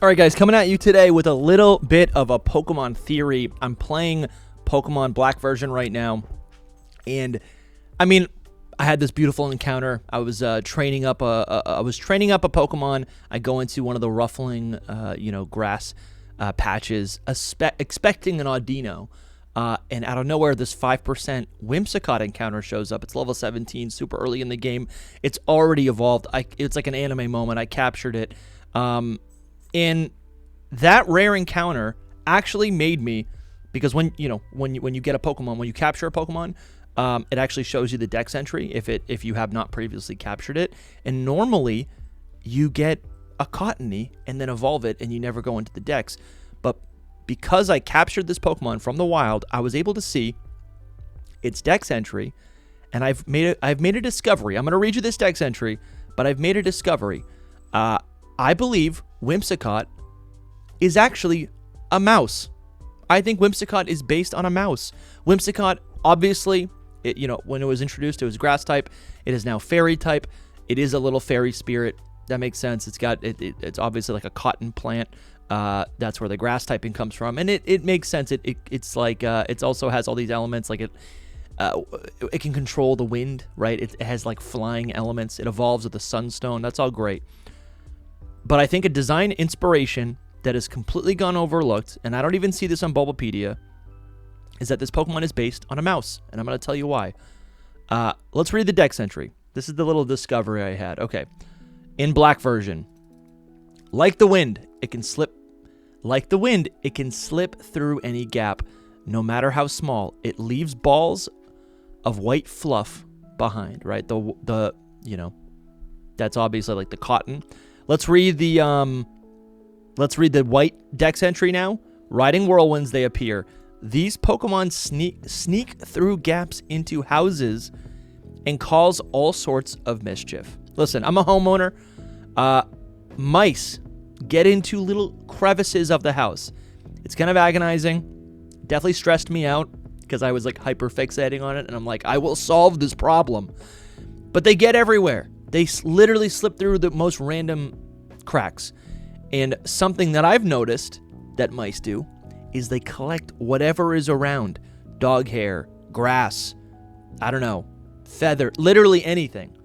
All right, guys, coming at you today with a little bit of a Pokemon theory. I'm playing Pokemon Black version right now, and I mean, I had this beautiful encounter. I was training up a Pokemon. I go into one of the ruffling, grass patches, expecting an Audino, and out of nowhere, this 5% Whimsicott encounter shows up. It's level 17, super early in the game. It's already evolved. It's like an anime moment. I captured it. And that rare encounter actually made me, because when you get a Pokemon, when you capture a Pokemon, it actually shows you the dex entry if you have not previously captured it. And normally you get a Cottony and then evolve it and you never go into the dex. But because I captured this Pokemon from the wild, I was able to see its dex entry, and I've made a discovery. I'm going to read you this dex entry, but I've made a discovery. I believe Whimsicott is actually a mouse. I think Whimsicott is based on a mouse. Whimsicott, obviously, when it was introduced, it was grass type. It is now fairy type. It is a little fairy spirit. That makes sense. It's obviously like a cotton plant. That's where the grass typing comes from, and it makes sense. It's like it also has all these elements. Like it can control the wind, right? It has like flying elements. It evolves with the sunstone. That's all great. But I think a design inspiration that has completely gone overlooked, and I don't even see this on Bulbapedia, is that this Pokemon is based on a mouse, and I'm going to tell you why. Let's read the dex entry. This is the little discovery I had. Okay. In Black version, like the wind, it can slip through any gap, no matter how small. It leaves balls of white fluff behind, right? That's obviously like the cotton. Let's read the white dex entry now. Riding whirlwinds, they appear. These Pokemon sneak through gaps into houses and cause all sorts of mischief. Listen, I'm a homeowner. Mice get into little crevices of the house. It's kind of agonizing. Definitely stressed me out because I was like hyper fixating on it, and I'm like, I will solve this problem. But they get everywhere. They literally slip through the most random cracks. And something that I've noticed that mice do is they collect whatever is around. Dog hair, grass, I don't know, feather, literally anything.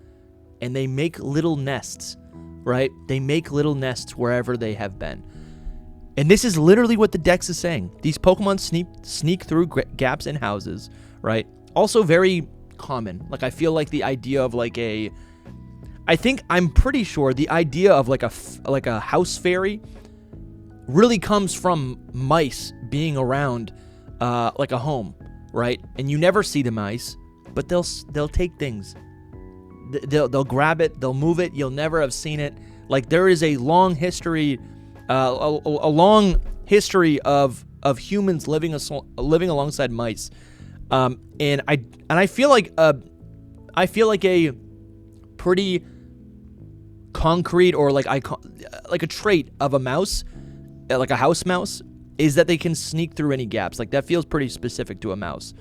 And they make little nests, right? They make little nests wherever they have been. And this is literally what the dex is saying. These Pokemon sneak through gaps in houses, right? Also very common. Like, I feel like the idea of like I'm pretty sure the idea of like a house fairy really comes from mice being around like a home, right? And you never see the mice, but they'll take things. They'll grab it, they'll move it. You'll never have seen it. Like, there is a long history, a long history of humans living alongside mice, and I feel like a pretty concrete or like a trait of a mouse, like a house mouse, is that they can sneak through any gaps. Like, that feels pretty specific to a mouse,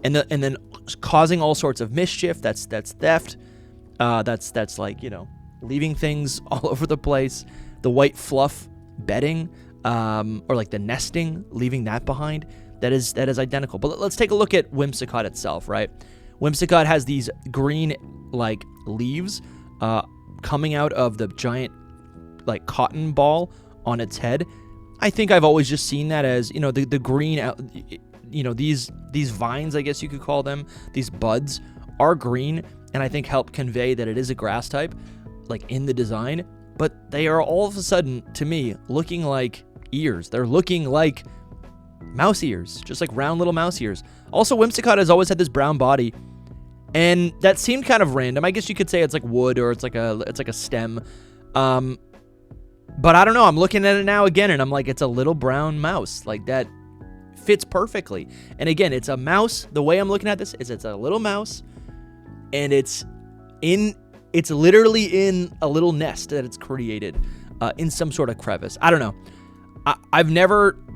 and then causing all sorts of mischief. That's theft. That's like, leaving things all over the place. The white fluff bedding, or like the nesting, leaving that behind. That is identical. But let's take a look at Whimsicott itself, right? Whimsicott has these green like leaves coming out of the giant like cotton ball on its head. I think I've always just seen that as, the green, these vines, I guess you could call them, these buds are green, and I think help convey that it is a grass type, like in the design. But they are all of a sudden, to me, looking like ears. They're looking like mouse ears, just like round little mouse ears. Also, Whimsicott has always had this brown body, and that seemed kind of random. I guess you could say it's like wood, or it's like a stem. But I don't know. I'm looking at it now again, and I'm like, it's a little brown mouse. Like, that fits perfectly. And again, it's a mouse. The way I'm looking at this is it's a little mouse, and it's literally in a little nest that it's created in some sort of crevice. I don't know.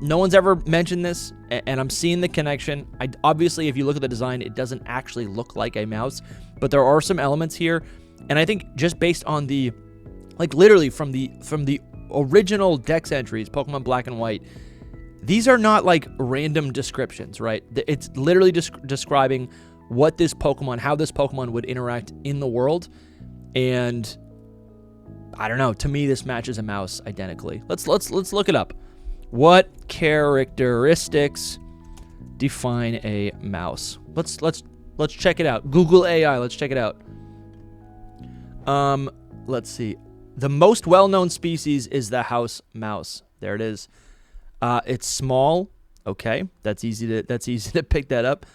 No one's ever mentioned this, and I'm seeing the connection. Obviously, if you look at the design, it doesn't actually look like a mouse, but there are some elements here, and I think just based on the, like, literally from the original Dex entries, Pokemon Black and White, these are not like random descriptions, right? It's literally describing what this Pokemon, how this Pokemon would interact in the world. And I don't know, to me this matches a mouse identically. Let's look it up. What characteristics define a mouse? Let's check it out. Google AI, let's check it out. Let's see. The most well-known species is the house mouse. There it is. It's small. Okay, that's easy to pick that up.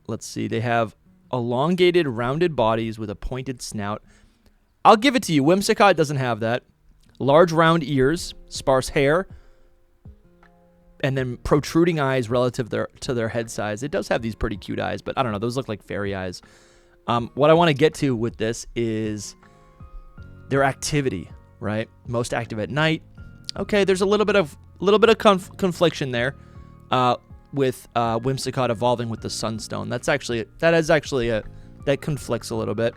Let's see. They have elongated, rounded bodies with a pointed snout. I'll give it to you. Whimsicott doesn't have that. Large, round ears, sparse hair, and then protruding eyes relative to their head size. It does have these pretty cute eyes, but I don't know. Those look like fairy eyes. What I want to get to with this is their activity, right? Most active at night. Okay, there's a little bit of confliction there with Whimsicott evolving with the Sunstone. That conflicts a little bit.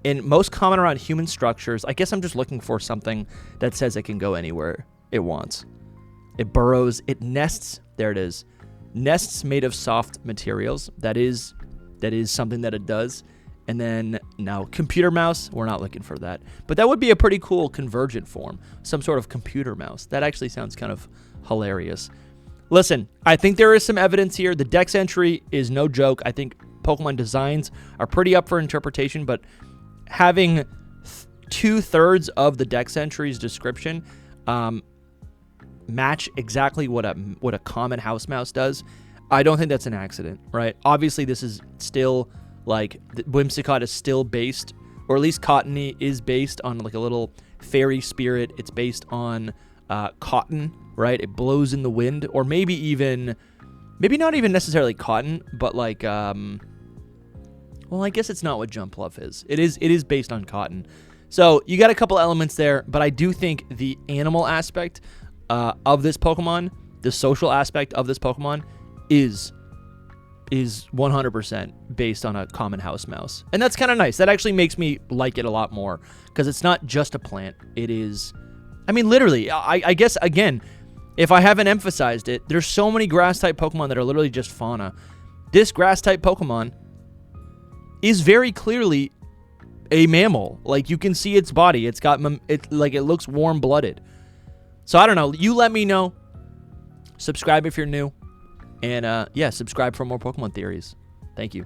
And most common around human structures. I guess I'm just looking for something that says it can go anywhere it wants. It burrows. It nests. There it is. Nests made of soft materials. That is something that it does. And then now computer mouse, we're not looking for that. But that would be a pretty cool convergent form. Some sort of computer mouse. That actually sounds kind of hilarious. Listen, I think there is some evidence here. The Dex entry is no joke. I think Pokemon designs are pretty up for interpretation, but having 2/3 of the Dex entry's description match exactly what a common house mouse does, I don't think that's an accident, right? Obviously, this is still like Whimsicott is still based, or at least Cottony is based on like a little fairy spirit. It's based on cotton, right? It blows in the wind, or maybe not even necessarily cotton, but like well, I guess it's not what Jumpluff is. It is based on cotton. So you got a couple elements there, but I do think the animal aspect of this Pokemon, the social aspect of this Pokemon, is 100% based on a common house mouse. And that's kind of nice. That actually makes me like it a lot more, because it's not just a plant. It is, I mean, literally, I guess, again, if I haven't emphasized it, there's so many grass-type Pokemon that are literally just fauna. This grass-type Pokemon is very clearly a mammal. Like, you can see its body. It looks warm-blooded. So, I don't know. You let me know. Subscribe if you're new. And, yeah, subscribe for more Pokemon theories. Thank you.